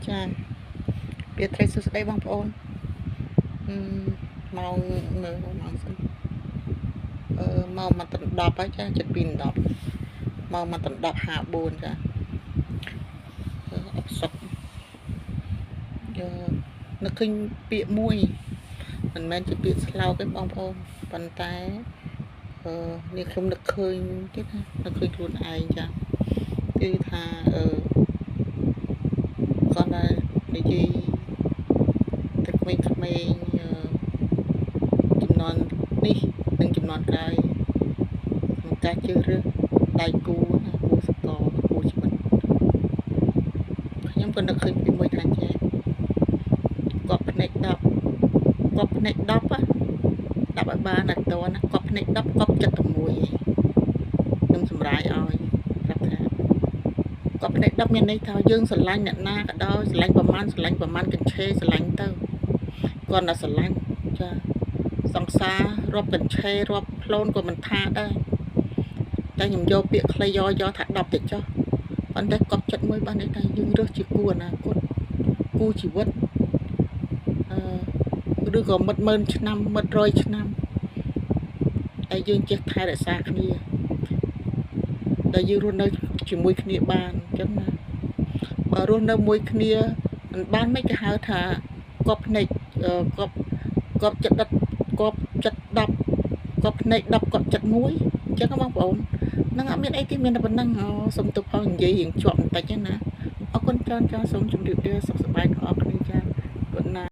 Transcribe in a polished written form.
ចាវាត្រីសួស្ដីបងប្អូនម៉ោងមើលម៉ោងសិនម៉ោងមកដល់10ហើយចាចិត្ត2:10ម៉ោងមកដល់10:54ចាអបសុកនឹកឃើញពាក្យមួយមិនមែនជាពាក្យស្លោកទេបងប្អូនប៉ុន្តែនេះខ្ញុំនឹកឃើញទៀតណានឹកឃើញខ្លួនឯងចាគឺថាគាត់តែនិយាយទៅក្មេងៗចំនួននេះនិងចំនួនក្រោយក្នុងការជ្រើសរើសដៃគូណាគូសកលគូជីវិតខ្ញុំក៏នឹកឃើញពីមួយថាចេះគាត់ភ្នែក10គាត់ភ្នែក10ដាក់ឲ្យបានអត់តណាគាត់ភ្នែក10គាត់ចិត្តតែមួយខ្ញុំសម្រាយឲ្យប្រាប់ថាគាត់ភ្នែក10មានន័យថាយើងស្រឡាញ់អ្នកណាក៏ដោយស្រឡាញ់ប្រមាណកញ្ឆេស្រឡាញ់ទៅគាត់តែស្រឡាញ់ចាសង្សាររាប់កញ្ឆេរាប់ផ្លូនក៏មិនថាដែរតែខ្ញុំយកពាក្យខ្លីយកថា10ទៅចុះប៉ុន្តែកប់ចិត្តមួយបានន័យថាយើងរើសជាគូអនាគតគូជីវិតឬក៏មិត្តម៉ឺនឆ្នាំមិត្ត100ឆ្នាំតែយើងចេះថែរក្សាគ្នាដែលយើងរស់នៅជាមួយគ្នាបានអញ្ចឹងណាបើរស់នៅមួយគ្នាមិនបានមិនគេហៅថាកប់ភ្នែកកប់ចិត្ត10កប់ចិត្ត10កប់ភ្នែក10កប់ចិត្ត1អញ្ចឹងបងប្អូននឹងអត់មានអីទេមានតែប៉ុណ្ណឹងសុំទោសផងនិយាយរៀងជាប់បន្តិចណាអរគុណច្រើនចាសូមជម្រាបលាសុខសប្បាយទាំងអស់គ្នាចាគុណណា